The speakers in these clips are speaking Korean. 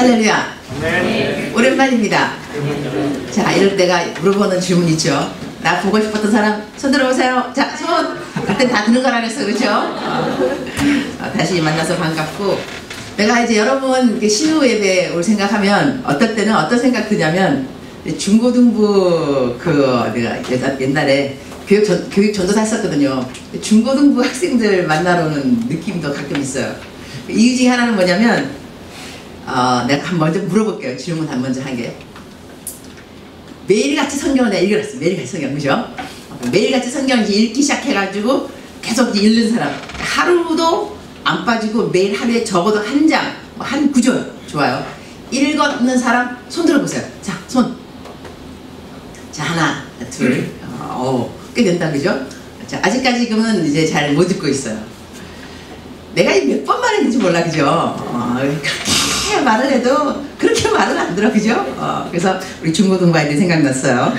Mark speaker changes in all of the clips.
Speaker 1: 할렐루야.
Speaker 2: 네.
Speaker 1: 오랜만입니다. 자, 이럴 때가 물어보는 질문 있죠. 나 보고 싶었던 사람 손 들어보세요. 자, 손. 그때 다 드는 거라 그랬어, 그렇죠? 다시 만나서 반갑고, 내가 이제 여러분 신우 예배 올 생각하면 어떨 때는 어떤 생각 드냐면, 중고등부 내가 옛날에 교육 전도사 했었거든요. 중고등부 학생들 만나러 오는 느낌도 가끔 있어요. 이유 중에 하나는 뭐냐면, 내가 먼저 물어볼게요. 질문 먼저 한 게. 매일같이 성경을 내가 읽어놨어. 매일같이 성경, 그죠? 매일같이 성경을 읽기 시작해가지고 계속 읽는 사람. 하루도 안 빠지고 매일 하루에 적어도 한 장, 한 구절. 좋아요. 읽었는 사람 손 들어보세요. 자, 손. 자, 하나, 둘. 꽤 된다, 그죠? 자, 아직까지 지금은 이제 잘 못 듣고 있어요. 내가 몇 번 말했는지 몰라, 그죠? 그렇게 말을 해도 그렇게 말은 안 들어, 그죠? 그래서 우리 중고등부 아이들 생각났어요.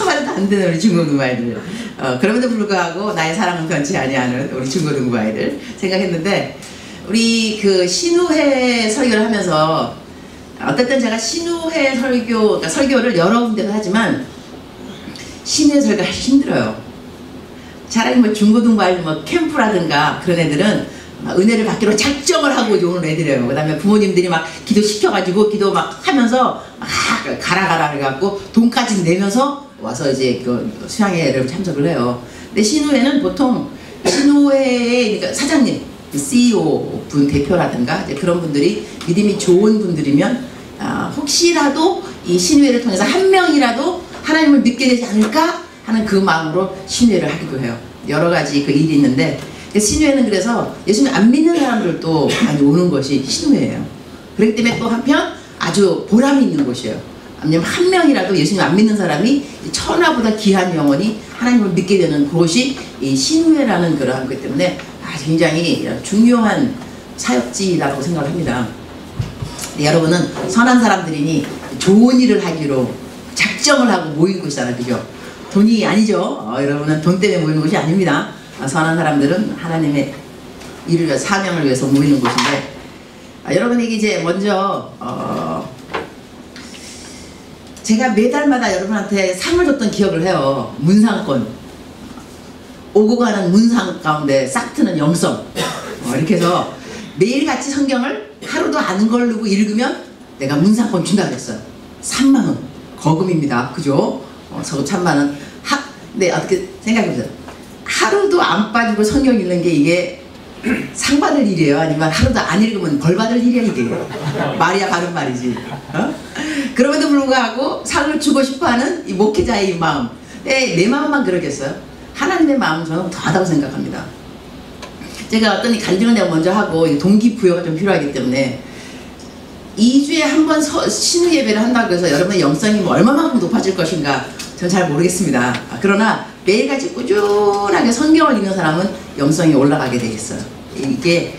Speaker 1: 말해도 안 되는 우리 중고등부 아이들. 그럼에도 불구하고 나의 사랑은 변치 아니하는 우리 중고등부 아이들 생각했는데, 우리 그 신우회 설교를 하면서 어쨌든 제가 신우회 그러니까 설교를 여러 군데서 하지만 신우회 설교가 힘들어요. 차라리 뭐 중고등부 아이들 캠프라든가 그런 애들은 은혜를 받기로 작정을 하고 오는 애들이에요. 그 다음에 부모님들이 막 기도 시켜가지고 기도 막 하면서 막 가라 해갖고 돈까지 내면서 와서 이제 그 수양회를 참석을 해요. 근데 신우회는 보통 신우회의 그러니까 사장님, CEO 분 대표라든가 이제 그런 분들이 믿음이 좋은 분들이면 혹시라도 이 신우회를 통해서 한 명이라도 하나님을 믿게 되지 않을까 하는 그 마음으로 신우회를 하기도 해요. 여러 가지 그 일이 있는데, 신우회는 그래서 예수님 안 믿는 사람들도 많이 오는 것이 신우회예요. 그렇기 때문에 또 한편 아주 보람이 있는 곳이에요. 왜냐면 한 명이라도 예수님 안 믿는 사람이 천하보다 귀한 영혼이 하나님을 믿게 되는 곳이 이 신우회라는 그러한 것 때문에 굉장히 중요한 사역지라고 생각을 합니다. 여러분은 선한 사람들이니 좋은 일을 하기로 작정을 하고 모이고 있잖아요, 그죠? 돈이 아니죠. 여러분은 돈 때문에 모이는 것이 아닙니다. 선한 사람들은 하나님의 일을 위해서, 사명을 위해서 모이는 곳인데, 여러분에게 이제 먼저 제가 매달마다 여러분한테 상을 줬던 기억을 해요. 문상권, 오고 가는 문상 가운데 싹 트는 영성. 이렇게 해서 매일같이 성경을 하루도 안 걸르고 읽으면 내가 문상권 준다 그랬어요. 3만원 거금입니다, 그죠? 저거 3만원. 네, 어떻게 생각해보세요. 하루도 안 빠지고 성경 읽는 게 이게 상 받을 일이에요? 아니면 하루도 안 읽으면 벌 받을 일이야, 이게? 말이야 바른 말이지. 그럼에도 불구하고 상을 주고 싶어하는 이 목회자의 마음. 내 마음만 그러겠어요? 하나님의 마음은 저는 더하다고 생각합니다. 제가 어떤 간증을 내가 먼저 하고 동기부여가 좀 필요하기 때문에 2주에 한 번 신우 예배를 한다고 해서 여러분의 영성이 얼마만큼 높아질 것인가 전 잘 모르겠습니다. 그러나 매일같이 꾸준하게 성경을 읽는 사람은 영성이 올라가게 되겠어요. 이게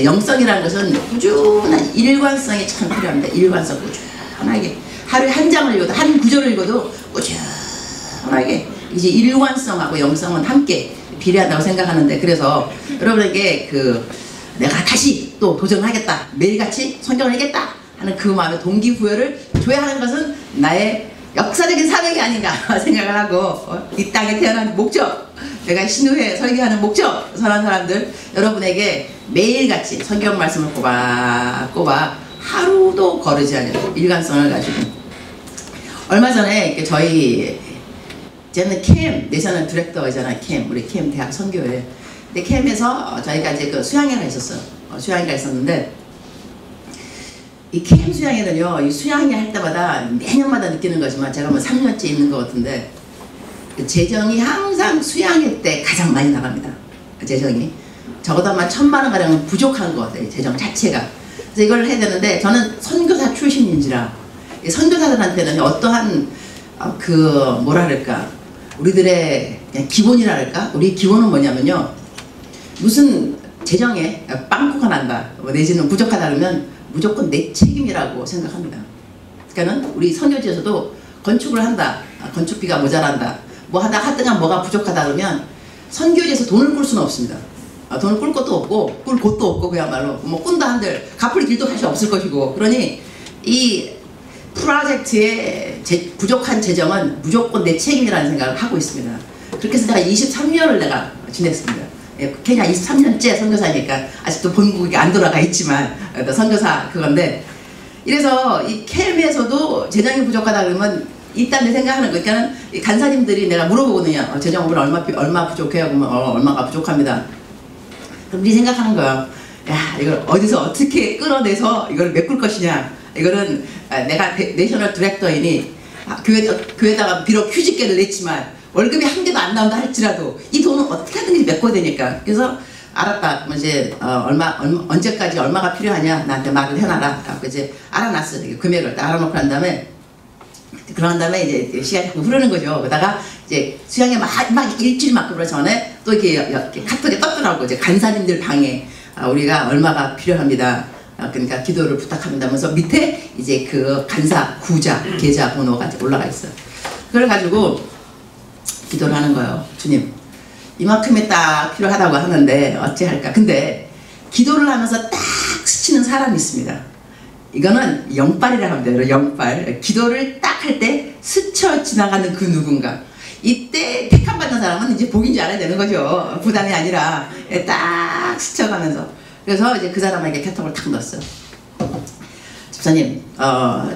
Speaker 1: 영성이라는 것은 꾸준한 일관성이 참 필요합니다. 일관성, 꾸준하게 하루에 한 장을 읽어도, 한 구절을 읽어도 꾸준하게 이제 일관성하고 영성은 함께 비례한다고 생각하는데, 그래서 여러분에게 내가 다시 또 도전하겠다, 매일같이 성경을 읽겠다 하는 그 마음의 동기부여를 줘야 하는 것은 나의 역사적인 사명이 아닌가 생각을 하고, 이 땅에 태어난 목적, 내가 신우회 설교하는 목적, 선한 사람들 여러분에게 매일같이 성경 말씀을 꼬박꼬박 하루도 거르지 않는 일관성을 가지고, 얼마 전에 저는 캠 내셔널 디렉터잖아요. 우리 캠 대학 선교회. 근데 캠에서 저희가 이제 그 수양회가 있었어요. 수양회가 있었는데, 이 캠 수양회는요, 이 수양회 할 때마다 매년마다 느끼는 거지만 제가 3년째 있는 것 같은데, 재정이 항상 수양회 때 가장 많이 나갑니다. 재정이 적어도 아마 1,000만 원 가량은 부족한 것 같아요, 재정 자체가. 그래서 이걸 해야 되는데, 저는 선교사 출신인지라 선교사들한테는 어떠한 뭐랄까, 우리들의 그냥 기본이랄까? 우리 기본은 뭐냐면요, 무슨 재정에 빵꾸가 난다, 내지는 부족하다 그러면 무조건 내 책임이라고 생각합니다. 그러니까는 우리 선교지에서도 건축을 한다, 건축비가 모자란다, 뭐 하다가 뭐가 부족하다 그러면 선교지에서 돈을 꿀 수는 없습니다. 돈을 꿀 것도 없고 꿀 곳도 없고 그야말로 뭐 꾼다 한들 갚을 길도 사실 없을 것이고 그러니 이 프로젝트의 부족한 재정은 무조건 내 책임이라는 생각을 하고 있습니다. 그렇게 해서 내가 23년을 내가 지냈습니다. 케냐 23년째 선교사니까 아직도 본국이 안 돌아가 있지만 선교사 그건데 이래서 이 캠에서도 재정이 부족하다 그러면 일단 내 생각하는 거 그러니까는 간사님들이 내가 물어보거든요. 재정 오늘 얼마 부족해요? 그러면 얼마가 부족합니다. 그럼 네 생각하는 거야. 야 이걸 어디서 어떻게 끌어내서 이걸 메꿀 것이냐. 이거는 내가 내셔널 디렉터이니 교회다가 비록 휴직계를 냈지만 월급이 한 개도 안 나온다 할지라도 이 돈은 어떻게 하든지 메꿔야 되니까. 그래서 알았다. 그럼 이제 언제까지 얼마가 필요하냐 나한테 말을 해놔라. 그래서 이제 알아놨어. 금액을 딱 알아놓고 난 다음에 그런 다음에 이제 시간이 흐르는 거죠. 그러다가 이제 수양에 막 일주일만큼 전에 또 이렇게 카톡에 떴더라고. 이제 간사님들 방에 우리가 얼마가 필요합니다. 그러니까 기도를 부탁합니다 하면서 밑에 이제 그 간사 구자 계좌 번호가 올라가 있어요. 그걸 가지고 기도를 하는 거예요. 주님 이만큼이 딱 필요하다고 하는데 어찌할까. 근데 기도를 하면서 딱 스치는 사람이 있습니다. 이거는 영빨이라고 합니다. 영빨. 기도를 딱 할 때 스쳐 지나가는 그 누군가. 이때 택함받는 사람은 이제 복인 줄 알아야 되는 거죠. 부담이 아니라 딱 스쳐가면서. 그래서 이제 그 사람에게 카톡을 탁 넣었어요. 집사님,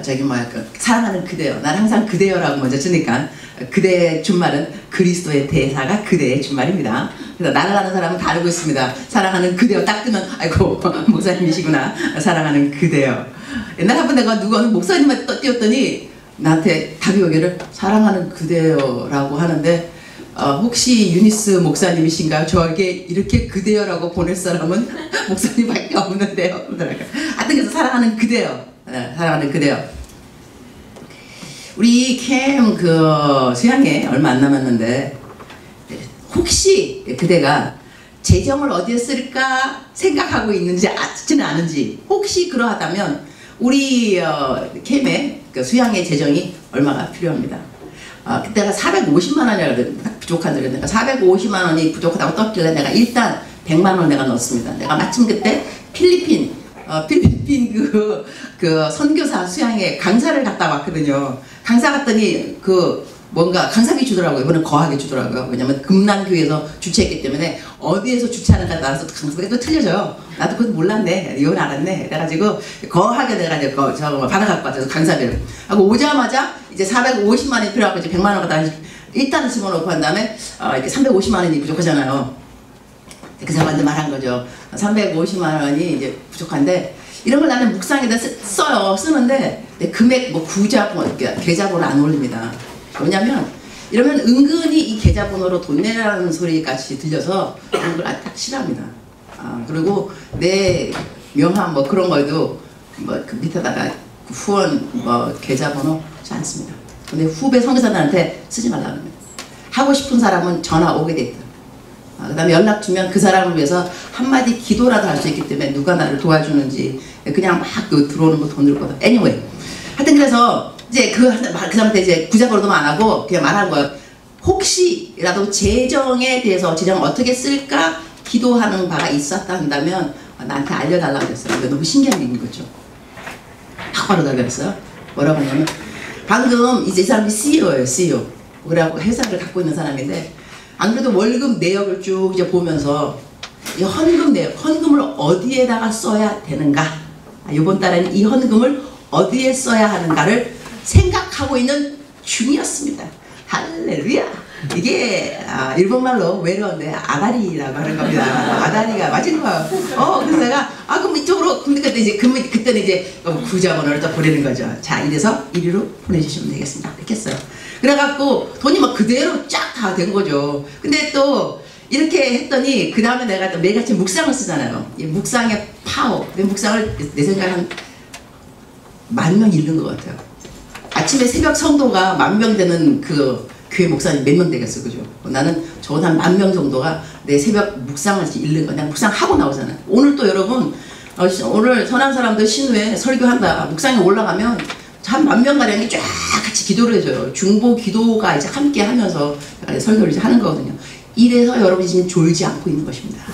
Speaker 1: 저기 뭐야, 사랑하는 그대여. 난 항상 그대여라고 먼저 쓰니까 그대의 준말은 그리스도의 대사가 그대의 준말입니다. 그래서 나를 아는 사람은 다 알고 있습니다. 사랑하는 그대여 딱 뜨면 아이고 목사님이시구나. 사랑하는 그대여. 옛날 한 번 내가 누가 목사님한테 띄웠더니 나한테 답이 오기를 사랑하는 그대여라고 하는데 혹시 유니스 목사님이신가요? 저에게 이렇게 그대여라고 보낼 사람은 목사님밖에 없는데요. 하여튼 그래서 사랑하는 그대여. 사랑하는 그대여. 우리 캠 수양에 얼마 안 남았는데 혹시 그대가 재정을 어디에 쓸까 생각하고 있지는 않은지 혹시 그러하다면 우리 캠의 수양의 재정이 얼마가 필요합니다. 그때가 450만 원이 부족한데 내가 450만 원이 부족하다고 떴길래 내가 일단 100만 원 내가 넣었습니다. 내가 마침 그때 필리핀 그 선교사 수양에 강사를 갔다 왔거든요. 강사 갔더니 뭔가 강사비 주더라고요. 이번엔 거하게 주더라고요. 왜냐면 금난교에서 주최했기 때문에 어디에서 주최하는가 따라서 강사가 또 틀려져요. 나도 그것도 몰랐네. 이건 알았네. 그래가지고 거하게 내가 이제 받아갖고 왔어요. 강사비를. 하고 오자마자 이제 450만 원이 필요하고 이제 100만 원 갖다 일단은 집어넣고 한 다음에 이렇게 350만 원이 부족하잖아요. 그 사람한테 말한 거죠. 350만 원이 이제 부족한데 이런 걸 나는 묵상에다 쓰는데 내 금액 구자번호, 계좌번호 안 올립니다. 왜냐면 이러면 은근히 이 계좌번호로 돈 내라는 소리 같이 들려서 그런 걸 딱 싫어합니다. 그리고 내 명함 그런 거에도 그 밑에다가 후원 계좌번호 쓰지 않습니다. 근데 후배 선교사들한테 쓰지 말라고 합니다. 하고 싶은 사람은 전화 오게 돼 있다. 그 다음에 연락 주면 그 사람을 위해서 한마디 기도라도 할 수 있기 때문에 누가 나를 도와주는지 그냥 막 들어오는 거 돈 들 거다. anyway. 하여튼 그래서 이제 그 사람한테 이제 구자번호도 안 하고 그냥 말하는 거예요. 혹시라도 재정에 대해서 재정을 어떻게 쓸까 기도하는 바가 있었다 한다면 나한테 알려달라고 했어요. 이거 너무 신기한 얘기인 거죠. 바로 달렸어요. 뭐라고 하냐면 방금 이제 이 사람이 CEO예요. CEO. 그래갖고 회사를 갖고 있는 사람인데 안 그래도 월급 내역을 쭉 이제 보면서 이 헌금 내역, 헌금을 어디에다가 써야 되는가? 이번 달에는 이 헌금을 어디에 써야 하는가를 생각하고 있는 중이었습니다. 할렐루야! 이게 일본말로 외로운데 아다리라고 하는 겁니다. 아다리가 맞은 거예요. 그래서 내가 그럼 이쪽으로 근데 이제 그때는 이제 구자번호를 또 보내는 거죠. 자 이래서 이리로 보내주시면 되겠습니다. 이렇게 했어요. 그래갖고 돈이 그대로 쫙 다 된 거죠. 근데 또 이렇게 했더니 그 다음에 내가 또 매일같이 묵상을 쓰잖아요. 이 묵상의 파워. 내 묵상을 내 생각은 10,000명 잃는 것 같아요. 아침에 새벽 성도가 10,000명 되는 그 교회 목사님 몇 명 되겠어, 그죠? 나는 적어도 한 10,000명 정도가 내 새벽 묵상을 잃는 거야. 내가 묵상하고 나오잖아요. 오늘 또 여러분, 오늘 선한 사람들 신후에 설교한다. 묵상에 올라가면 한 10,000명가량이 쫙 같이 기도를 해줘요. 중보 기도가 이제 함께 하면서 설교를 이제 하는 거거든요. 이래서 여러분이 지금 졸지 않고 있는 것입니다.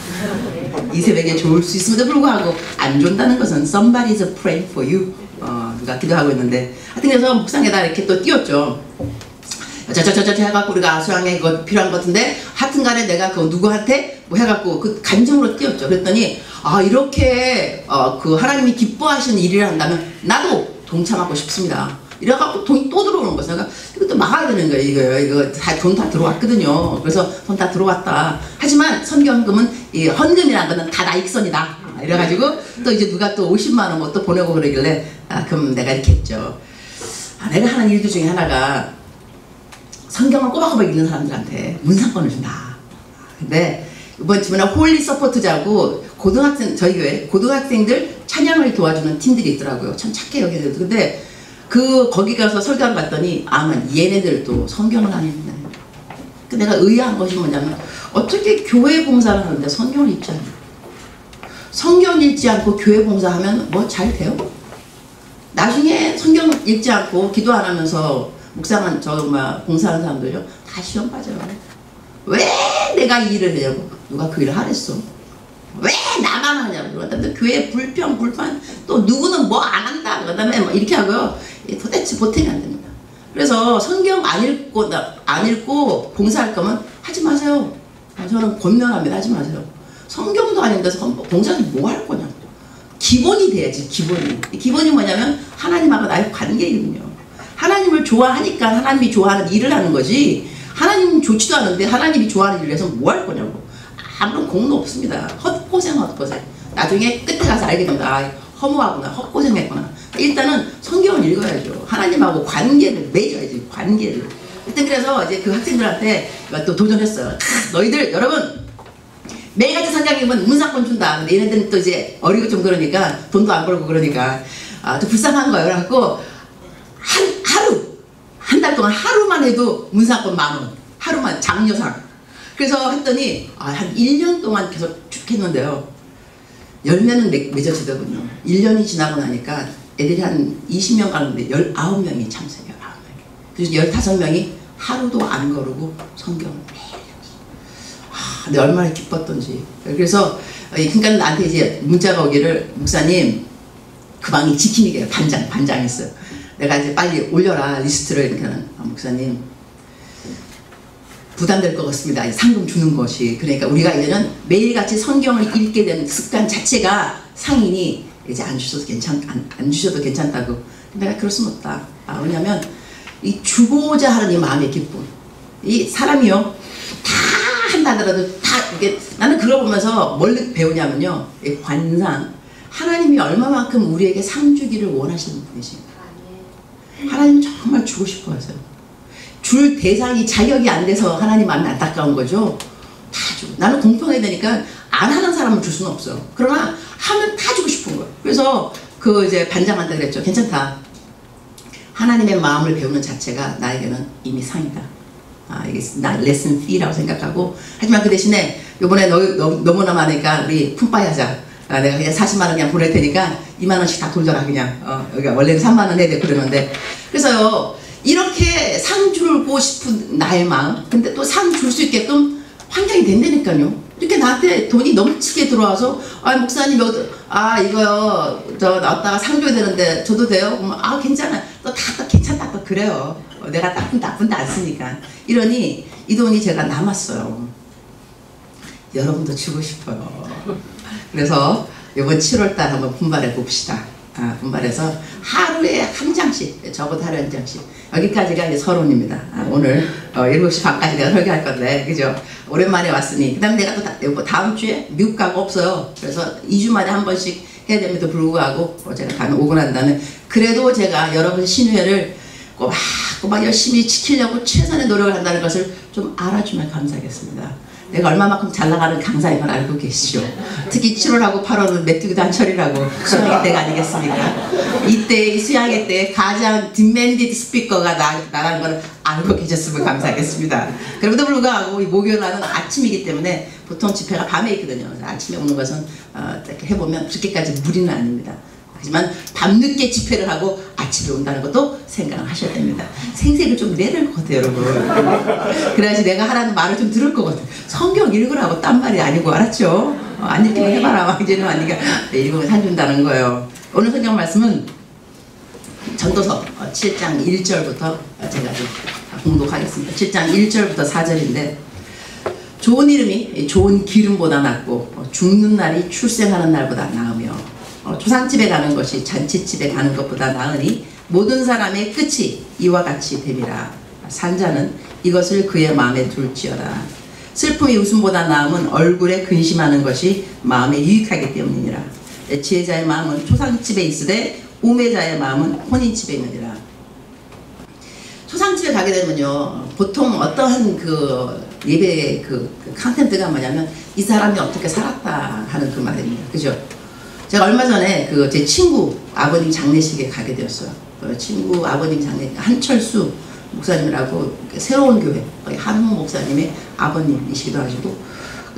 Speaker 1: 이 새벽에 좋을 수 있음에도 불구하고 안 좋다는 것은 somebody's praying for you. 누가 기도하고 있는데 하여튼 그래서 묵상에다 이렇게 또 띄웠죠. 저저저저 해갖고 우리가 수양에 그거 필요한 것 같은데 하여튼간에 내가 그 누구한테 뭐 해갖고 그 간증으로 띄웠죠. 그랬더니 이렇게 그 하나님이 기뻐하시는 일을 한다면 나도 동참하고 싶습니다. 이래갖고 돈이 또 들어오는 거죠. 그러니까 이것도 막아야 되는 거예요. 이거 다 돈 다 들어왔거든요. 그래서 돈 다 들어왔다. 하지만 선교헌금은 이 헌금이라는 거는 다 나익선이다. 이래가지고 또 이제 누가 또 50만 원 뭐 또 보내고 그러길래 그럼 내가 이렇게 했죠. 내가 하는 일들 중에 하나가 성경을 꼬박꼬박 읽는 사람들한테 문상권을 준다. 근데 이번 주말에 홀리 서포트자고 저희 교회 고등학생들 찬양을 도와주는 팀들이 있더라고요. 참 착해요. 근데 거기 가서 설교하러 갔더니 아마 얘네들도 성경을 안 읽네. 내가 의아한 것이 뭐냐면 어떻게 교회 봉사를 하는데 성경을 읽지 않냐. 성경 읽지 않고 교회 봉사하면 뭐 잘 돼요? 나중에 성경 읽지 않고 기도 안 하면서 묵상한 봉사하는 사람들요 다 시험 빠져요. 왜 내가 이 일을 하냐고. 누가 그 일을 하랬어? 왜 나만 하냐고. 그다음에 교회 불평 불판 또 누구는 뭐 안 한다. 그다음에 뭐 이렇게 하고요. 도대체 보탬이 안 됩니다. 그래서 성경 안 읽고 봉사할 거면 하지 마세요. 저는 권면합니다. 하지 마세요. 성경도 아닌데 봉사를 뭐 할 거냐고. 기본이 돼야지. 기본이 뭐냐면 하나님하고 나의 관계이거든요. 하나님을 좋아하니까 하나님이 좋아하는 일을 하는 거지. 하나님 좋지도 않은데 하나님이 좋아하는 일을 해서 뭐 할 거냐고. 아무런 공도 없습니다. 헛고생. 나중에 끝에 가서 알게 됩니다. 허무하구나. 헛고생했구나. 일단은 성경을 읽어야죠. 하나님하고 관계를 맺어야지. 관계를. 일단 그래서 이제 그 학생들한테 또 도전했어요. 너희들 여러분 매일같이 성경 읽으면 문상권 준다. 근데 얘네들은 또 이제 어리고 좀 그러니까 돈도 안 벌고 그러니까 좀 불쌍한 거예요. 그래갖고 한 달 동안 하루만 해도 문상권 10,000원. 하루만 장려상. 그래서 했더니 한 1년 동안 계속 쭉 했는데요. 열매는 맺어지더군요. 1년이 지나고 나니까 애들이 한 20명 가는데 19명이 참석해요. 19명이. 그래서 15명이 하루도 안 거르고 성경을 매일 읽었어요. 근데 얼마나 기뻤던지. 그래서 그러니까 나한테 이제 문자가 오기를 목사님 그 방이 지킴이게요. 반장했어요. 내가 이제 빨리 올려라 리스트를. 이렇게 하는 목사님 부담될 것 같습니다. 상금 주는 것이. 그러니까 우리가 이제는 매일같이 성경을 읽게 되는 습관 자체가 상인이 이제 안 주셔도 괜찮다고. 내가 그럴 수는 없다. 왜냐면 이 주고자 하는 이 마음의 기쁨. 이 사람이요 다 한다더라도 다 이게 나는 그걸 보면서 뭘 배우냐면요. 이 관상. 하나님이 얼마만큼 우리에게 상 주기를 원하시는 분이십니다. 하나님 정말 주고 싶어 하세요. 줄 대상이 자격이 안 돼서 하나님 마음이 안타까운 거죠. 다 주고. 나는 공평해야 되니까 안 하는 사람은 줄 수는 없어. 그러나 하면 다 주고 싶은 거예요. 그래서 이제 반장한테 그랬죠. 괜찮다. 하나님의 마음을 배우는 자체가 나에게는 이미 상이다. 이게 나 레슨 fee라고 생각하고. 하지만 그 대신에 요번에 너무나 많으니까 우리 품바이 하자. 내가 그냥 40만 원 그냥 보낼 테니까 2만 원씩 다 돌려라 그냥. 여기가 원래는 3만 원 해야 돼 그러는데. 그래서요. 이렇게 상 주고 싶은 나의 마음. 근데 또 상 줄 수 있게끔 환경이 된다니까요. 이렇게 나한테 돈이 넘치게 들어와서 목사님 이거요 나왔다가 상 줘야 되는데 줘도 돼요? 그러면 괜찮아. 또 다 괜찮다 또 그래요. 내가 나쁜데 안 쓰니까. 이러니 이 돈이 제가 남았어요. 여러분도 주고 싶어요. 그래서 이번 7월달 한번 분발해 봅시다. 분발해서 하루에 한 장씩, 적어도 하루에 한 장씩. 여기까지가 이제 서론입니다. 오늘 7시 반까지 내가 설교할 건데, 그죠? 오랜만에 왔으니. 그 다음에 내가 또 다음 주에 미국 가고 없어요. 그래서 2주 만에 한 번씩 해야 됨에도 불구하고, 제가 다음에 오고 난 다음에, 그래도 제가 여러분 신회를 꼬박 열심히 지키려고 최선의 노력을 한다는 것을 좀 알아주면 감사하겠습니다. 내가 얼마만큼 잘 나가는 강사인 걸 알고 계시죠. 특히 7월하고 8월은 메뚜기도 한철이라고 수양회 때가 아니겠습니까? 이때 수양회 때 가장 디맨디드 스피커가 나가는 걸 알고 계셨으면 감사하겠습니다. 그럼에도 불구하고 이 목요일 날은 아침이기 때문에 보통 집회가 밤에 있거든요. 아침에 오는 것은 이렇게 해보면 그렇게까지 무리는 아닙니다. 하지만 밤늦게 집회를 하고 아침에 온다는 것도 생각을 하셔야 됩니다. 생색을 좀 내야 될 것 같아요, 여러분. 그래야지 내가 하라는 말을 좀 들을 것 같아요. 성경 읽으라고 딴 말이 아니고, 알았죠? 안 읽기만 해봐라. 막 이제는 아니까 읽으면 살준다는 거예요. 오늘 성경 말씀은 전도서 7장 1절부터 제가 좀 공독하겠습니다. 7장 1절부터 4절인데, 좋은 이름이 좋은 기름보다 낫고 죽는 날이 출생하는 날보다 나으며 초상집에 가는 것이 잔치집에 가는 것보다 나으니 모든 사람의 끝이 이와 같이 됨이라. 산자는 이것을 그의 마음에 둘지어다. 슬픔이 웃음보다 나음은 얼굴에 근심하는 것이 마음에 유익하기 때문이니라. 지혜자의 마음은 초상집에 있으되 우매자의 마음은 혼인집에 있느니라. 초상집에 가게 되면요, 보통 어떠한 그 예배의 그 컨텐츠가 뭐냐면 이 사람이 어떻게 살았다 하는 그 말입니다. 그죠? 제가 얼마 전에 그 제 친구 아버님 장례식에 가게 되었어요. 친구 아버님 장례, 한철수 목사님이라고 새로운 교회 한홍 목사님의 아버님이시기도 하시고,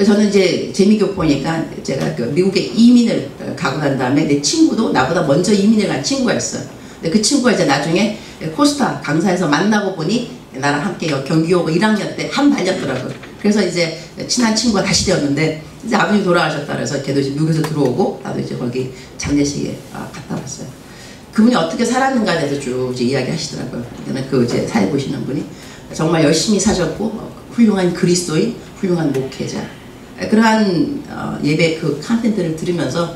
Speaker 1: 저는 이제 재미교 보니까 제가 그 미국에 이민을 가고 난 다음에 내 친구도 나보다 먼저 이민을 간 친구가 있어요. 근데 그 친구가 이제 나중에 코스타 강사에서 만나고 보니 나랑 함께 경기 오고 1학년 때 한 반이었더라고요. 그래서 이제 친한 친구가 다시 되었는데, 이제 아버님 돌아가셨다 그래서 걔도 이제 미국에서 들어오고 나도 이제 거기 장례식에 갔다 왔어요. 그분이 어떻게 살았는가에 대해서 쭉 이제 이야기 하시더라고요. 그 이제 사회 보시는 분이 정말 열심히 사셨고 훌륭한 그리스도인, 훌륭한 목회자. 그러한 예배 그 컨텐츠를 들으면서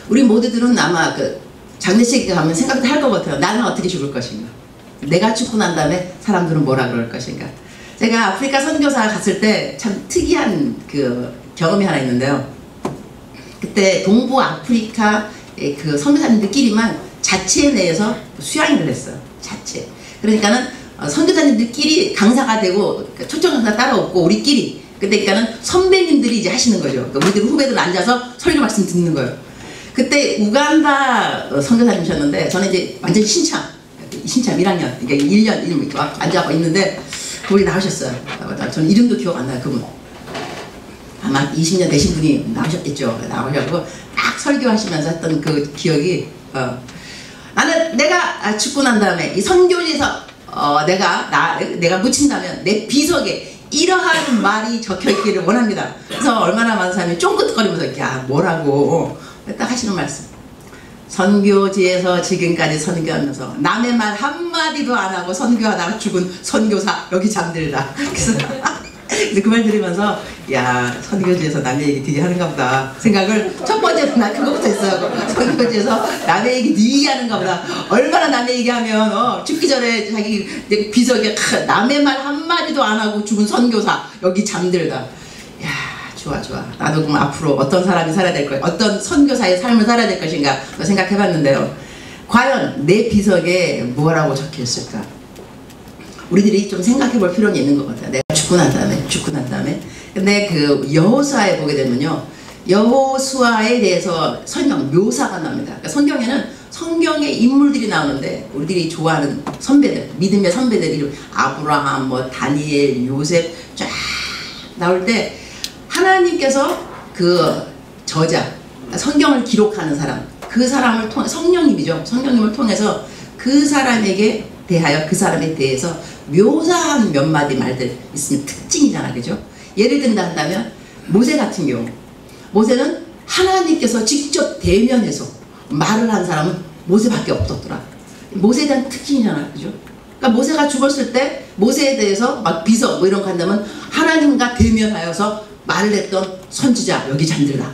Speaker 1: 우리 모두들은 아마 그 장례식에 가면 생각도 할 것 같아요. 나는 어떻게 죽을 것인가? 내가 죽고 난 다음에 사람들은 뭐라 그럴 것인가? 제가 아프리카 선교사 갔을 때 참 특이한 그 경험이 하나 있는데요. 그때 동부 아프리카 그 선교사님들끼리만 자체 내에서 수양회를 했어요. 자체. 그러니까는 선교사님들끼리 강사가 되고 초청 강사 따로 없고 우리끼리. 그러니까는 선배님들이 이제 하시는 거죠. 그러니까 우리들 후배들 앉아서 설교 말씀 듣는 거예요. 그때 우간다 선교사님이셨는데 저는 이제 완전 신참 1학년, 그러니까 1년 이렇게 앉아서 있는데 거기 나오셨어요. 저는 이름도 기억 안 나요, 그분. 아마 20년 되신 분이 나오셨겠죠. 나오셔서 딱 설교하시면서 했던 그 기억이, 나는 내가 죽고 난 다음에 이 선교지에서 내가 묻힌다면 내 비석에 이러한 말이 적혀있기를 원합니다. 그래서 얼마나 많은 사람이 쫑긋거리면서 야 뭐라고 딱 하시는 말씀. 선교지에서 지금까지 선교하면서 남의 말 한마디도 안 하고 선교하다가 죽은 선교사 여기 잠들다. 그래서 그 말 들으면서 야 선교지에서 남의 얘기 되게 하는가 보다 생각을 첫 번째로 난 그거부터 했어요. 선교지에서 남의 얘기 되게 하는가 보다. 얼마나 남의 얘기하면 죽기 전에 자기 비석에 남의 말 한마디도 안 하고 죽은 선교사 여기 잠들다. 야 좋아. 나도 그럼 앞으로 어떤 사람이 살아야 될 거야. 어떤 선교사의 삶을 살아야 될 것인가 생각해봤는데요. 과연 내 비석에 뭐라고 적혀있을까? 우리들이 좀 생각해볼 필요는 있는 것 같아요. 내가 죽고 난 다음에. 근데 그 여호수아에 보게 되면요. 여호수아에 대해서 성경 묘사가 나옵니다. 그러니까 성경에는 성경의 인물들이 나오는데 우리들이 좋아하는 선배들, 믿음의 선배들 이름 아브라함, 뭐 다니엘, 요셉 쫙 나올 때 하나님께서 그 저자, 성경을 기록하는 사람, 그 사람을 통해 성령님이죠. 성령님을 통해서 그 사람에게 대하여 그 사람에 대해서 묘사한 몇 마디 말들 있으면 특징이잖아, 그죠? 예를 든다 한다면 모세 같은 경우, 모세는 하나님께서 직접 대면해서 말을 한 사람은 모세밖에 없었더라. 모세에 대한 특징이잖아, 그죠? 그러니까 모세가 죽었을 때 모세에 대해서 막 비서 뭐 이런 거 한다면 하나님과 대면하여서 말을 했던 선지자 여기 잠들다.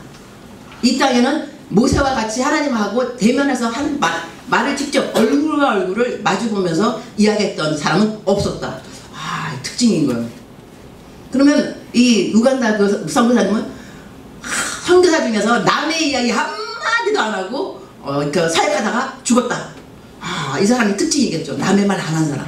Speaker 1: 이 땅에는 모세와 같이 하나님하고 대면해서 한 말을 직접 얼굴과 얼굴을 마주보면서 이야기했던 사람은 없었다. 특징인 거예요. 그러면 이 우간다 그 선교사님은 선교사 중에서 남의 이야기 한마디도 안 하고 그 사역하다가 죽었다. 이 사람이 특징이겠죠. 남의 말 안 한 사람.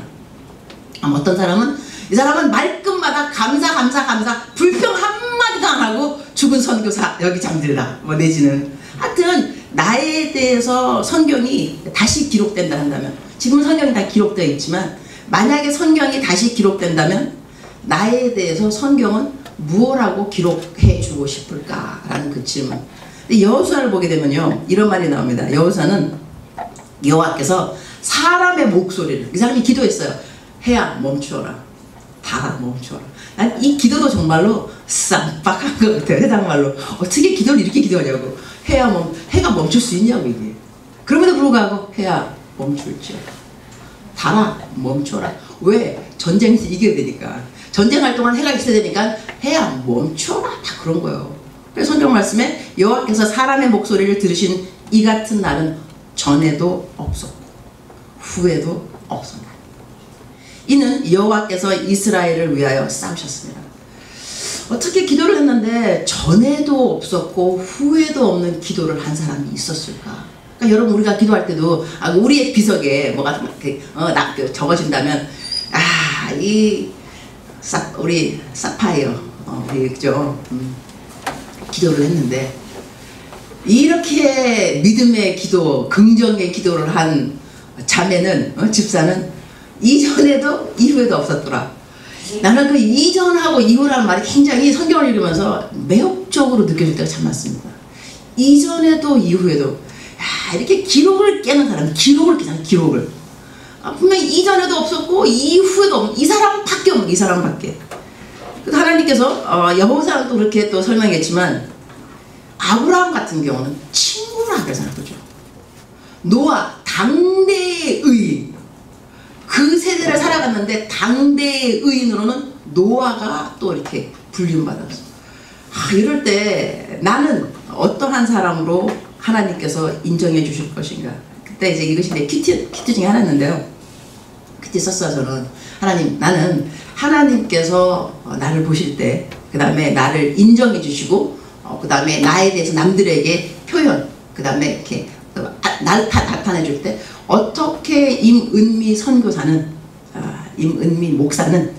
Speaker 1: 어떤 사람은 이 사람은 말끝마다 감사 불평 한마디도 안 하고 죽은 선교사 여기 잠들다. 뭐 내지는 하여튼 나에 대해서 성경이 다시 기록된다 한다면, 지금 성경이 다 기록되어 있지만 만약에 성경이 다시 기록된다면 나에 대해서 성경은 무엇라고 기록해 주고 싶을까라는 그 질문. 근데 여호수아를 보게 되면요, 이런 말이 나옵니다. 여호수아는 여호와께서 사람의 목소리를, 이 사람이 기도했어요. 해야 멈추어라, 달아 멈추어라. 난 이 기도도 정말로 쌈박한 것 같아요. 해당말로 어떻게 기도를 이렇게 기도하냐고. 해가 멈출 수 있냐고 이게. 그럼에도 불구하고 해야 멈출지어다, 달아 멈춰라. 왜? 전쟁에서 이겨야 되니까. 전쟁할 동안 해가 있어야 되니까 해야 멈춰라, 다 그런 거예요. 그래서 성경 말씀에 여호와께서 사람의 목소리를 들으신 이 같은 날은 전에도 없었고 후에도 없었다. 이는 여호와께서 이스라엘을 위하여 싸우셨습니다. 어떻게 기도를 했는데 전에도 없었고 후에도 없는 기도를 한 사람이 있었을까? 그러니까 여러분, 우리가 기도할 때도 우리의 비석에 뭐가 적어진다면, 우리 사파이어, 우리 그죠? 기도를 했는데, 이렇게 믿음의 기도, 긍정의 기도를 한 자매는, 집사는 이전에도 이후에도 없었더라. 나는 그 이전하고 이후라는 말이 굉장히 성경을 읽으면서 매혹적으로 느껴질 때가 참 많습니다. 이전에도 이후에도, 이렇게 기록을 깨는 사람, 기록을 깨잖아, 기록을. 분명히 이전에도 없었고 이후에도 없는, 이 사람밖에 없는, 이 사람밖에. 하나님께서 여호사는 또 그렇게 또 설명했지만, 아브라함 같은 경우는 친구라 그러잖아요, 그죠? 노아 당대의 의인, 그 세대를 살아갔는데 당대의 의인으로는 노아가 또 이렇게 불림받았어. 이럴 때 나는 어떠한 사람으로 하나님께서 인정해 주실 것인가. 그때 이제 이것이 내 퀴트 중에 하나였는데요. 퀴트 썼어요. 저는 하나님, 나는 하나님께서 나를 보실 때, 그 다음에 나를 인정해 주시고, 그 다음에 나에 대해서 남들에게 표현, 그 다음에 이렇게 나를 나타내 줄 때 어떻게 임은미 선교사는, 임은미 목사는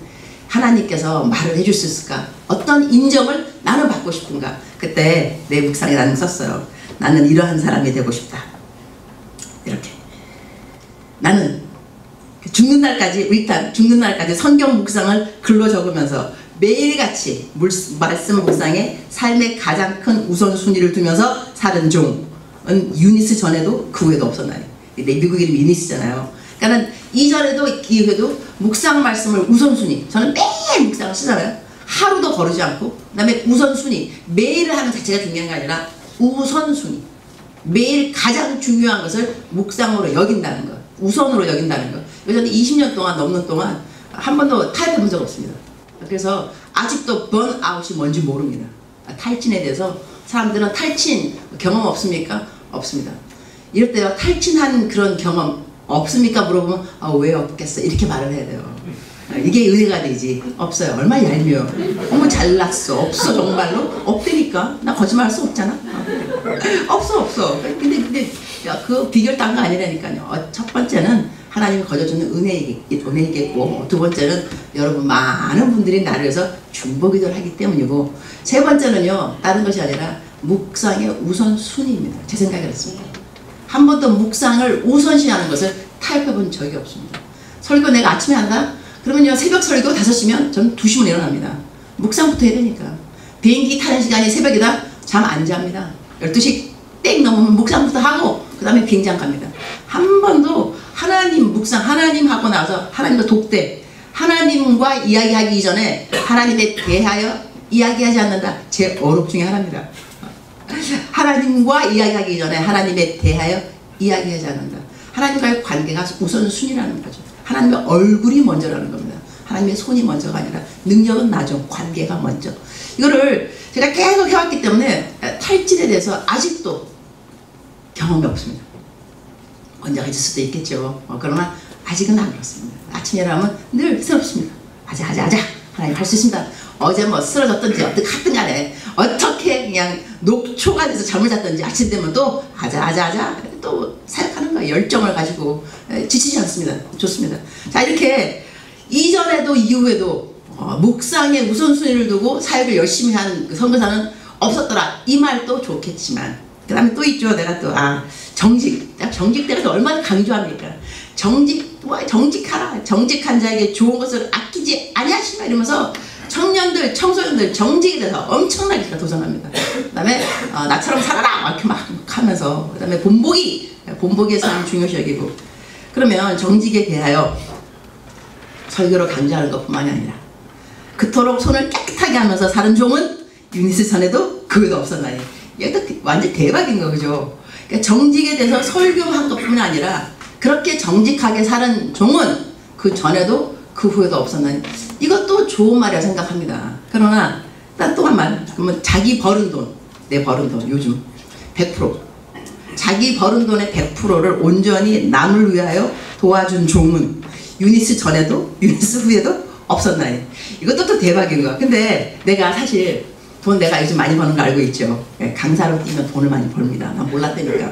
Speaker 1: 하나님께서 말을 해줄 수 있을까? 어떤 인정을 나는 받고 싶은가? 그때 내 묵상에 나는 썼어요. 나는 이러한 사람이 되고 싶다. 이렇게. 나는 죽는 날까지, 일단 죽는 날까지 성경 묵상을 글로 적으면서 매일같이 말씀 묵상에 삶의 가장 큰 우선순위를 두면서 사는 종은 유니스 전에도 그 후에도 없었나요? 내 미국 이름이 유니스잖아요. 그러니까 이전에도 이후에도 묵상 말씀을 우선순위, 저는 매일 묵상을 쓰잖아요. 하루도 거르지 않고. 그 다음에 우선순위, 매일을 하는 자체가 중요한 게 아니라 우선순위, 매일 가장 중요한 것을 묵상으로 여긴다는 것, 우선으로 여긴다는 것. 저는 20년 동안 넘는 동안 한 번도 타협해본 적 없습니다. 그래서 아직도 번아웃이 뭔지 모릅니다. 탈진에 대해서 사람들은 탈진 경험 없습니까? 없습니다. 이럴 때요, 탈진한 그런 경험 없습니까? 물어보면 왜 없겠어? 이렇게 말을 해야 돼요. 이게 은혜가 되지. 없어요. 얼마나 얄미워. 어머 잘났어. 없어. 정말로? 없다니까. 나 거짓말할 수 없잖아. 없어. 근데 그 비결 딴 거 아니라니까요. 첫 번째는 하나님이 거저주는 은혜이겠고, 두 번째는 여러분 많은 분들이 나를 위해서 중보기도를 하기 때문이고, 세 번째는요, 다른 것이 아니라 묵상의 우선순위입니다. 제 생각이 그렇습니다. 한 번도 묵상을 우선시하는 것을 타협해 본 적이 없습니다. 설교 내가 아침에 한다? 그러면요, 새벽 설교 5시면 저는 2시면 일어납니다. 묵상부터 해야 되니까. 비행기 타는 시간이 새벽이다? 잠 안 잡니다. 12시 땡 넘으면 묵상부터 하고 그 다음에 비행장 갑니다. 한 번도 하나님 묵상, 하나님 하고 나서 하나님과 독대, 하나님과 이야기하기 이전에 하나님에 대하여 이야기하지 않는다. 제 어록 중에 하나입니다. 하나님과 이야기하기 전에 하나님에 대하여 이야기하지 않는다. 하나님과의 관계가 우선순위라는 거죠. 하나님의 얼굴이 먼저라는 겁니다. 하나님의 손이 먼저가 아니라 능력은 나중, 관계가 먼저. 이거를 제가 계속 해왔기 때문에 탈진에 대해서 아직도 경험이 없습니다. 언제가 있을 수도 있겠죠. 그러나 아직은 안 그렇습니다. 아침에 일어나면 늘 새롭습니다. 하자. 하나님 할 수 있습니다. 어제 뭐 쓰러졌든지 어떻게 하든 간에 어떻게 그냥 녹초가 돼서 잠을 잤든지 아침 되면 또 하자 또 사역하는 거예요. 열정을 가지고 지치지 않습니다. 좋습니다. 자, 이렇게 이전에도 이후에도 묵상에 우선순위를 두고 사역을 열심히 하는 그 선교사는 없었더라. 이 말도 좋겠지만 그 다음에 또 있죠. 내가 또 정직. 정직대가 얼마나 강조합니까? 정직하라. 정직한 자에게 좋은 것을 아끼지 아니하시라 이러면서 청년들, 청소년들 정직에 대해서 엄청나게 제가 도전합니다. 다음에 나처럼 살아라 이렇게 막 하면서, 그 다음에 본보기의 삶을 중요시 여기고, 그러면 정직에 대하여 설교로 강조하는 것뿐만이 아니라 그토록 손을 깨끗하게 하면서 사는 종은 유니스 전에도 그 후에도 없었나니. 이게 완전 대박인 거, 그죠? 그러니까 정직에 대해서 설교한 것뿐만 아니라 그렇게 정직하게 사는 종은 그 전에도 그 후에도 없었나니. 이것도 좋은 말이라 생각합니다. 그러나 난 또 한 말, 그러면 자기 버는 돈, 내 버는 돈 요즘 100%, 자기 버는 돈의 100%를 온전히 남을 위하여 도와준 종은 유니스 전에도 유니스 후에도 없었나니. 이것도 또 대박인 거야. 근데 내가 사실 돈 내가 요즘 많이 버는 거 알고 있죠. 강사로 뛰면 돈을 많이 벌습니다. 난 몰랐다니까.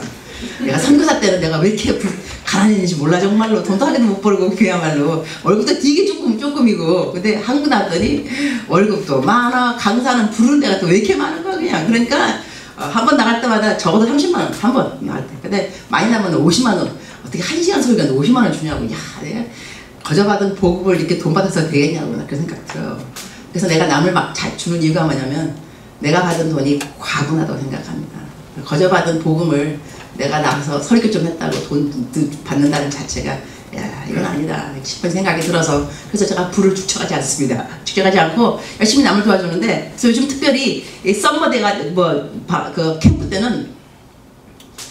Speaker 1: 내가 선교사 때는 내가 왜 이렇게 가난했는지 몰라. 정말로 돈도 하나도 못 벌고 그야말로 월급도 되게 조금이고. 근데 한국 나왔더니 월급도 많아. 강사는 부르는 데가 또 왜 이렇게 많은 거야 그냥. 그러니까 한 번 나갈 때마다 적어도 30만 원 한 번 나갈 때. 근데 많이 나면 50만 원. 어떻게 1시간 설교하는데 50만 원 주냐고. 야, 내가 거저받은 보급을 이렇게 돈 받아서 되겠냐고 나 그런 생각 들어요. 그래서 내가 남을 막 잘 주는 이유가 뭐냐면 내가 받은 돈이 과분하다고 생각합니다. 거저받은 복음을 내가 나가서 설교 좀 했다고 돈 받는다는 자체가 야 이건 아니다 싶은 생각이 들어서, 그래서 제가 부를 축적하지 않습니다. 축적하지 않고 열심히 남을 도와주는데, 그래서 요즘 특별히 이 썸머데가 그 캠프 때는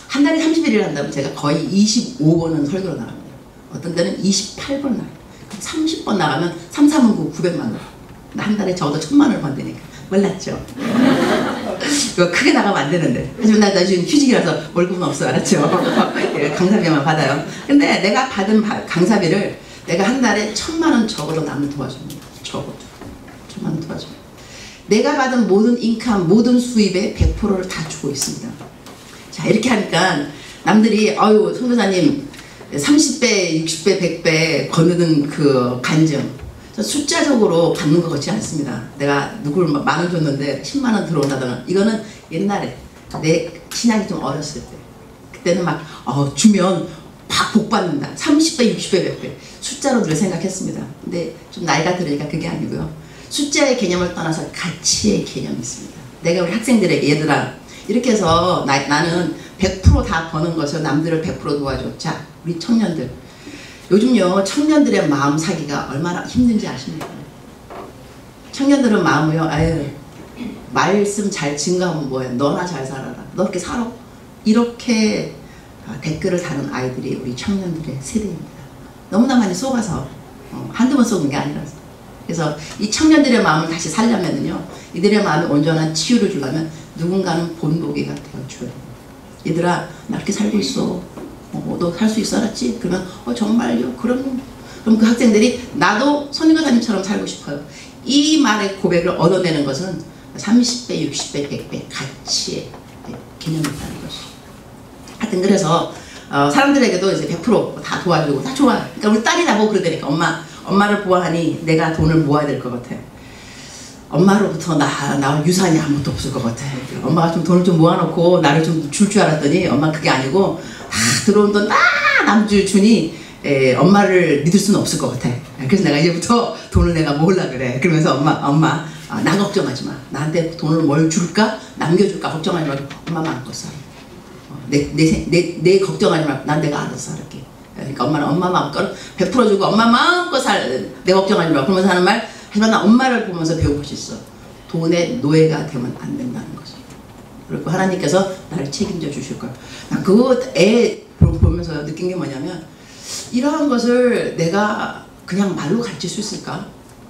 Speaker 1: 한 달에 30일을 한다면 제가 거의 25번은 설교로 나갑니다. 어떤 때는 28번 나가요. 30번 나가면 3, 3은 9, 900만 원. 한 달에 적어도 1000만 원을 번다니까. 몰랐죠? 그거 크게 나가면 안 되는데. 하지만 나 지금 휴직이라서 월급은 없어. 알았죠? 강사비만 받아요. 근데 내가 받은 강사비를 내가 한 달에 1000만 원 적어도 남을 도와줍니다. 적어도 1000만 원 도와줍니다. 내가 받은 모든 인컴, 모든 수입의 100%를 다 주고 있습니다. 자, 이렇게 하니까 남들이 아유 선교사님 30배, 60배, 100배 거느는 그 간증, 숫자적으로 받는 것 같지 않습니다. 내가 누구를 만 원 줬는데 10만 원 들어온다거나. 이거는 옛날에 내 신앙이 좀 어렸을 때, 그때는 막 주면 막 복 받는다. 30배, 60배, 100배 숫자로 늘 생각했습니다. 근데 좀 나이가 들으니까 그게 아니고요. 숫자의 개념을 떠나서 가치의 개념이 있습니다. 내가 우리 학생들에게 얘들아 이렇게 해서 나는 100% 다 버는 것을 남들을 100% 도와줘. 자, 우리 청년들, 요즘요 청년들의 마음 사기가 얼마나 힘든지 아십니까? 청년들은 마음을요, 아유 말씀 잘 증가하면 뭐해, 너나 잘 살아라, 너 이렇게 살아, 이렇게 댓글을 다는 아이들이 우리 청년들의 세대입니다. 너무나 많이 속아서 한두 번 속은 게 아니라서. 그래서 이 청년들의 마음을 다시 살려면요, 이들의 마음에 온전한 치유를 주려면 누군가는 본보기가 되어줘야 돼요. 얘들아 나 이렇게 살고 있어, 너 살 수 있어, 알았지? 그러면 정말요? 그럼 그 학생들이 나도 선교사님처럼 살고 싶어요. 이 말의 고백을 얻어내는 것은 30배, 60배, 100배 가치의 개념이 있다는 것이죠. 하여튼 그래서 사람들에게도 이제 100% 도와주고 다 좋아. 그러니까 우리 딸이 나보고 그러다니까 엄마를 보아하니 내가 돈을 모아야 될 것 같아. 엄마로부터 나올 유산이 아무것도 없을 것 같아. 엄마가 좀 돈을 좀 모아놓고 나를 좀 줄 줄 알았더니 엄마 그게 아니고 들어온 돈 다 남주 주니 엄마를 믿을 수는 없을 것 같아. 그래서 내가 이제부터 돈을 내가 모으려고 그래. 그러면서 엄마 나 걱정하지 마. 나한테 돈을 뭘 줄까? 남겨줄까? 걱정하지 말고 엄마 마음껏 살아. 내 걱정하지 말고 난 내가 알아서 살게. 그러니까 엄마는 엄마 마음껏 100% 주고 엄마 마음껏 내 걱정하지 말고. 그러면서 하는 말, 하지만 나 엄마를 보면서 배울 것이 있어. 돈의 노예가 되면 안 된다는 거지. 그리고 하나님께서 나를 책임져 주실 거야. 난 그거 애 보면서 느낀 게 뭐냐면, 이러한 것을 내가 그냥 말로 가르칠 수 있을까?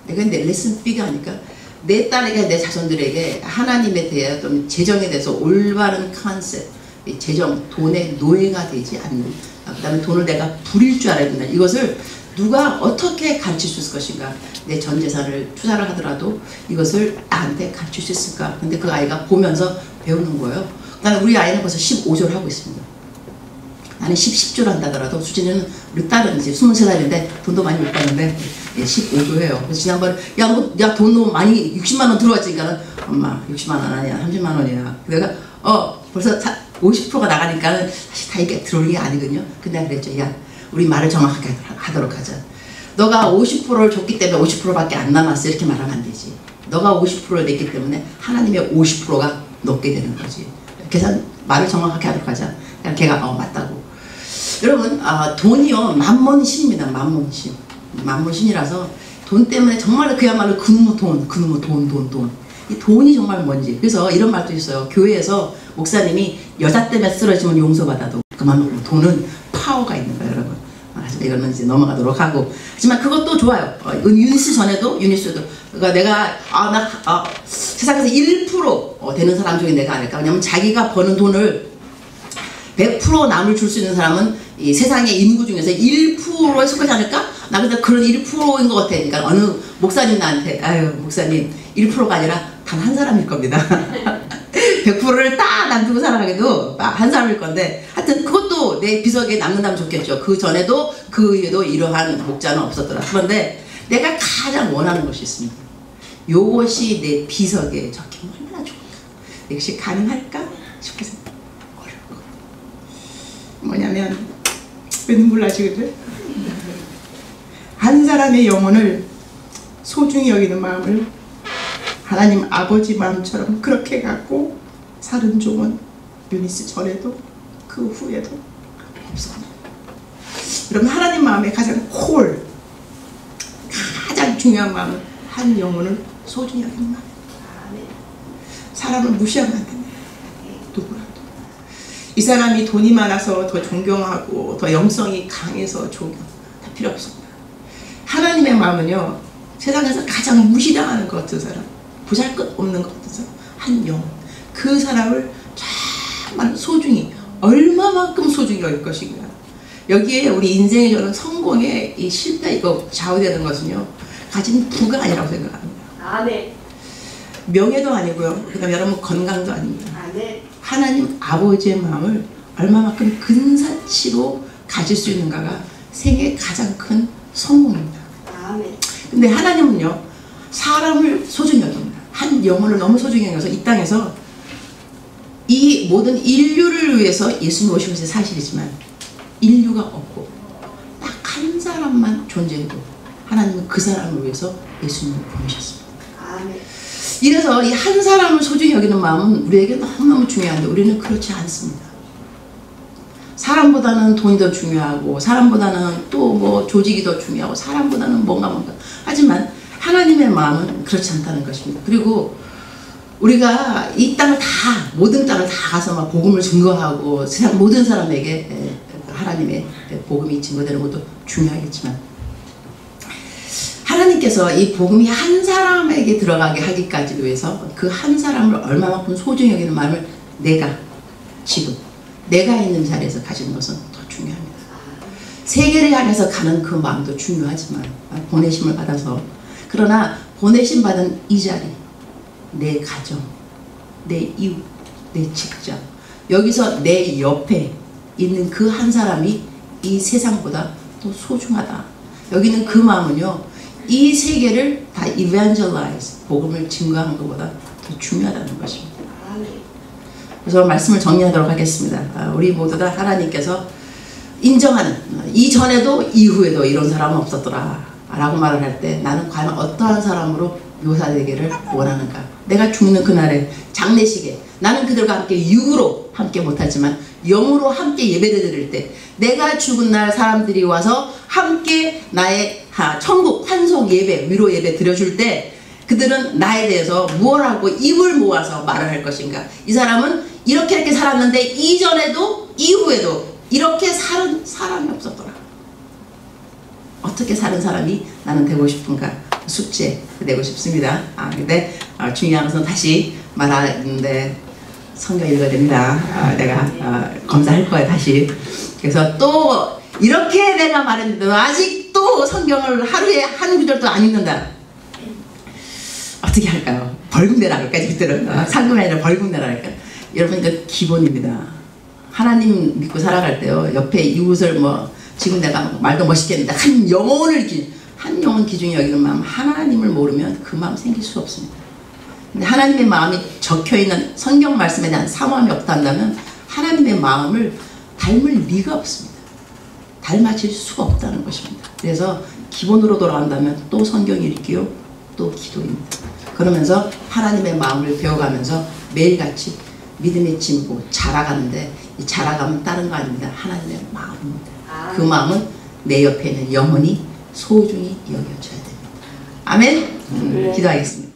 Speaker 1: 내가 내 레슨 B가 아니까 내 딸에게, 내 자손들에게 하나님에 대해 좀 재정에 대해서 올바른 컨셉, 재정, 돈의 노예가 되지 않는, 그 다음에 돈을 내가 부릴 줄 알아야 된다. 이것을 누가 어떻게 가르칠 수 있을 것인가? 내 전 재산을 투자를 하더라도 이것을 나한테 가르칠 수 있을까? 근데 그 아이가 보면서 배우는 거예요. 나는 우리 아이는 벌써 15조를 하고 있습니다. 나는 10조를 한다더라도 수진이는, 우리 딸은 이제 23살인데 돈도 많이 못 받는데 15조 해요. 그래서 지난번에 야 돈 너무 많이 60만 원 들어왔으니까는 엄마 60만 원 아니야, 30만 원이야. 내가 벌써 50%가 나가니까는 사실 다 이게 들어올 게 아니거든요. 근데 내가 그랬죠. 야 우리 말을 정확하게 하도록 하자. 너가 50%를 줬기 때문에 50%밖에 안 남았어, 이렇게 말하면 안 되지. 너가 50%를 냈기 때문에 하나님의 50%가 높게 되는 거지. 계산 말을 정확하게 하도록 하자. 그냥 걔가 맞다고. 여러분 돈이요 만몬신입니다. 만몬신. 만몬신이라서 돈 때문에 정말 그야말로 그놈의 돈. 이 돈이 정말 뭔지. 그래서 이런 말도 있어요. 교회에서 목사님이 여자 때문에 쓰러지면 용서받아도 그만큼 돈은 파워가 있는 거예요, 여러분. 이거는 이제 넘어가도록 하고. 하지만 그것도 좋아요. 유니스 전에도 유니스도. 그러니까 내가 세상에서 1% 되는 사람 중에 내가 아닐까. 왜냐면 자기가 버는 돈을 100% 남을 줄 수 있는 사람은 이 세상의 인구 중에서 1%에 속하지 않을까? 나 근데 그런 1%인 것 같아. 그러니까 어느 목사님 나한테 아유 목사님 1%가 아니라 단 한 사람일 겁니다. 100%를 딱 남기고 살아가기도 한 사람일 건데 하여튼 그것도 내 비석에 남는다면 좋겠죠. 그 전에도 그 이후에도 이러한 목자는 없었더라. 그런데 내가 가장 원하는 것이 있습니다. 요것이 내 비석에 적히면 얼마나 좋을까? 역시 가능할까 싶어서 어려울 것 같아요. 뭐냐면 왜 눈물 나시거든? 한 사람의 영혼을 소중히 여기는 마음을 하나님 아버지 마음처럼 그렇게 갖고 사는 종은 유니스 전에도 그 후에도 없었다. 여러분 하나님 마음의 가장 가장 중요한 마음은 한 영혼을 소중히 여기는 마음. 사람을 무시하면 안 됩니다. 누구라도. 이 사람이 돈이 많아서 더 존경하고 더 영성이 강해서 존경 다 필요 없습니다. 하나님의 마음은요 세상에서 가장 무시당하는 것 같은 사람, 보잘것없는 것 같은 사람, 한 영혼, 그 사람을 정말 소중히 얼마만큼 소중히 여길 것인가. 여기에 우리 인생의 저는 성공의 이 실패 이거 좌우되는 것은요 가진 부가 아니라고 생각합니다.
Speaker 2: 네.
Speaker 1: 명예도 아니고요. 그 다음에 여러분 건강도 아닙니다.
Speaker 2: 네.
Speaker 1: 하나님 아버지의 마음을 얼마만큼 근사치로 가질 수 있는가가 생애의 가장 큰 성공입니다. 근데 하나님은요 사람을 소중히 여깁니다. 한 영혼을 너무 소중히 여겨서 이 땅에서 이 모든 인류를 위해서 예수님 오신 것이 사실이지만 인류가 없고 딱 한 사람만 존재해도 하나님은 그 사람을 위해서 예수님을 보내셨습니다. 이래서 이 한 사람을 소중히 여기는 마음은 우리에게 너무너무 중요한데 우리는 그렇지 않습니다. 사람보다는 돈이 더 중요하고 사람보다는 또 뭐 조직이 더 중요하고 사람보다는 뭔가 하지만 하나님의 마음은 그렇지 않다는 것입니다. 그리고 우리가 이 땅을 모든 땅을 다 가서 막 복음을 증거하고 세상 모든 사람에게 하나님의 복음이 증거되는 것도 중요하겠지만 하나님께서 이 복음이 한 사람에게 들어가게 하기까지 위해서 그 한 사람을 얼마만큼 소중히 여기는 마음을 지금 내가 있는 자리에서 가지는 것은 더 중요합니다. 세계를 향해서 가는 그 마음도 중요하지만 보내심을 받아서 그러나 보내심 받은 이 자리 내 가정, 내 이웃, 내 직장 여기서 내 옆에 있는 그 한 사람이 이 세상보다 더 소중하다. 여기는 그 마음은요 이 세계를 다 evangelize 복음을 증거하는 것보다 더 중요하다는 것입니다. 그래서 말씀을 정리하도록 하겠습니다. 우리 모두 다 하나님께서 인정하는 이전에도 이후에도 이런 사람은 없었더라 라고 말을 할 때 나는 과연 어떠한 사람으로 묘사되기를 원하는가. 내가 죽는 그날에 장례식에 나는 그들과 함께 육으로 함께 못하지만 영으로 함께 예배를 드릴 때 내가 죽은 날 사람들이 와서 함께 나의 천국 환송 예배 위로 예배 드려줄 때 그들은 나에 대해서 무엇하고 입을 모아서 말을 할 것인가. 이 사람은 이렇게 살았는데 이전에도 이후에도 이렇게 사는 사람이 없었더라. 어떻게 사는 사람이 나는 되고 싶은가 숙제 내고 싶습니다. 근데 중요한 것은 다시 말하는데 성경 읽어야 됩니다. 내가 검사할 거야 다시. 그래서 또 이렇게 내가 말했는데 아직도 성경을 하루에 한 구절도 안 읽는다. 어떻게 할까요? 벌금 내라 할까요? 그때는 상금이 아니라 벌금 내라 할까요? 여러분 이거 기본입니다. 하나님 믿고 살아갈 때요 옆에 이웃을 지금 내가 말도 멋있겠는데 한 영혼 기준이 여기는 마음 하나님을 모르면 그 마음 생길 수 없습니다. 근데 하나님의 마음이 적혀있는 성경 말씀에 대한 사모함이 없다면 하나님의 마음을 닮을 리가 없습니다. 닮아질 수가 없다는 것입니다. 그래서 기본으로 돌아간다면 또 성경 읽기요 또 기도입니다. 그러면서 하나님의 마음을 배워가면서 매일같이 믿음의 진보 자라가는데, 이 자라가면 다른 거 아닙니다. 하나님의 마음입니다. 그 마음은 내 옆에 있는 영혼이 소중히 여겨져야 됩니다. 아멘. 기도하겠습니다.